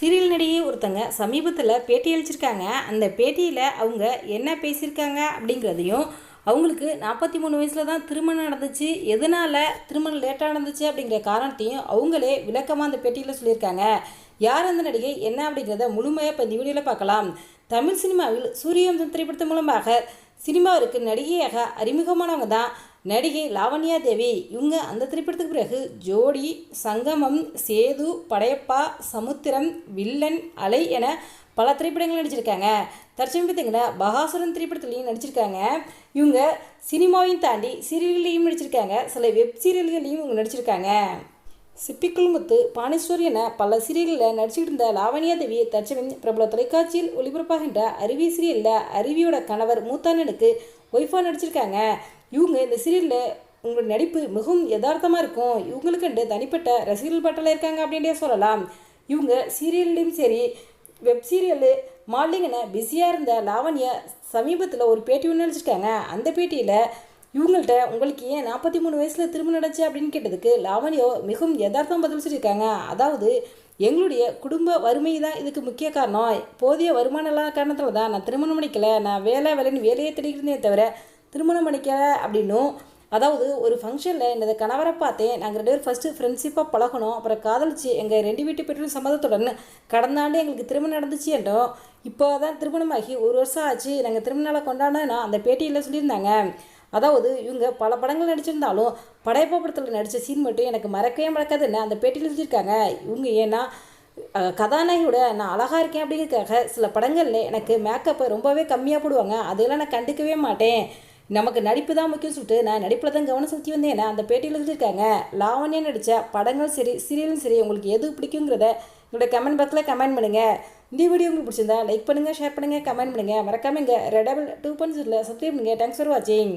Serial நடிகை ஒருத்தங்க சமீபத்தில் பேட்டி அளிச்சிருக்காங்க. அந்த பேட்டியில் அவங்க என்ன பேசியிருக்காங்க அப்படிங்கிறதையும், அவங்களுக்கு 43 வயசில் தான் திருமணம் நடந்துச்சு, எதனால் திருமணம் லேட்டாக நடந்துச்சு அப்படிங்கிற காரணத்தையும் அவங்களே விளக்கமாக அந்த பேட்டியில் சொல்லியிருக்காங்க. யார் அந்த நடிகை என்ன அப்படிங்கிறத முழுமையாக இப்போ இந்த வீடியோவில் பார்க்கலாம். தமிழ் சினிமாவில் சூரியவம்சம் திரைப்படத்தின் மூலமாக சினிமாவிற்கு நடிகையாக அறிமுகமானவங்க தான் நடிகை லாவண்யா தேவி. இவங்க அந்த திரைப்படத்துக்கு பிறகு ஜோடி, சங்கமம், சேது, படையப்பா, சமுத்திரம், வில்லன், அலை என பல திரைப்படங்கள் நடிச்சிருக்காங்க. தற்சமயத்துங்கிற பகாசுரன் திரைப்படத்துலையும் நடிச்சிருக்காங்க. இவங்க சினிமாவையும் தாண்டி சீரியல்லையும் நடிச்சிருக்காங்க. சில வெப் சீரியல்களையும் இவங்க நடிச்சிருக்காங்க. சிப்பிக்குள் முத்து, பானேஸ்வரி என பல சீரியல்களில் நடிச்சுக்கிட்டு இருந்த லாவண்யா தேவி தற்சமயம் பிரபல தொலைக்காட்சியில் ஒளிபரப்பாகின்ற அருவி சீரியலில் அருவியோட கணவர் மூத்தானனுக்கு ஒய்ஃபாக நடிச்சிருக்காங்க. இவங்க இந்த சீரியலில் உங்களோட நடிப்பு மிகவும் யதார்த்தமாக இருக்கும். இவங்களுக்குண்டு தனிப்பட்ட ரசிகர்கள் பட்டல இருக்காங்க அப்படின்றே சொல்லலாம். இவங்க சீரியல்லையும் சரி, வெப் சீரியலு, மாடலிங் என பிஸியாக இருந்த லாவண்யா சமீபத்தில் ஒரு பேட்டி ஒன்று நடிச்சிருக்காங்க. அந்த பேட்டியில் இவங்கள்ட்ட உங்களுக்கு ஏன் 43 வயசில் திருமணம் நடந்துச்சு அப்படின்னு கேட்டதுக்கு லாவண்யா மிகவும் யதார்த்தம் பதில் சொல்லியிருக்காங்க. அதாவது, எங்களுடைய குடும்ப வறுமை தான் இதுக்கு முக்கிய காரணம். போதிய வருமானம் இல்லாத காரணத்தில் தான் நான் திருமணம் பண்ணிக்கல. நான் வேலைன்னு வேலையை தேடிக்கிறதே தவிர திருமணம் பண்ணிக்கலை அப்படின்னும், அதாவது ஒரு ஃபங்க்ஷனில் எனது கணவரை பார்த்தேன், நாங்கள் 2 பேரும் ஃபஸ்ட்டு ஃப்ரெண்ட்ஷிப்பாக பழகணும், அப்புறம் காதலிச்சு எங்கள் 2 வீட்டு பெற்றோர் சம்மதத்துடன் கடந்த ஆண்டு எங்களுக்கு திருமணம் நடந்துச்சு என்றும், இப்போ தான் திருமணமாகி 1 வருஷம் ஆச்சு, நாங்கள் திருமண நாளை கொண்டாடினா அந்த பேட்டியில் சொல்லியிருந்தாங்க. அதாவது, இவங்க பல படங்கள் நடிச்சிருந்தாலும் படையப்பா படத்தில் நடித்த சீன் மட்டும் எனக்கு மறக்கவே மறக்காதுன்னு அந்த பேட்டியில் சொல்லியிருக்காங்க. இவங்க ஏன்னா கதாநாயகியோட நான் அழகாக இருக்கேன் அப்படிங்கிறதுக்காக சில படங்களில் எனக்கு மேக்கப்பை ரொம்பவே கம்மியாக போடுவாங்க, அதெல்லாம் நான் கண்டுக்கவே மாட்டேன், நமக்கு நடிப்பு தான் முக்கியம் சொல்லிட்டு நான் நடிப்பில் தான் கவனம் செலுத்தி வந்தேன் அந்த பேட்டியில் சொல்லியிருக்காங்க. லாவண்யா நடித்த படங்கள் சரி, சீரியலும் சரி, உங்களுக்கு எது பிடிக்குங்கிறத என்னோட கமெண்ட் பாக்ஸில் கமெண்ட் பண்ணுங்கள். இந்த வீடியோ உங்களுக்கு பிடிச்சிருந்தா லைக் பண்ணுங்கள், ஷேர் பண்ணுங்கள், கமெண்ட் பண்ணுங்கள். மறக்காமல் இங்கே ரெடபிள் 2.0 சப்ஸ்கிரைப் பண்ணுங்கள். தேங்க்ஸ் ஃபார் வாட்சிங்.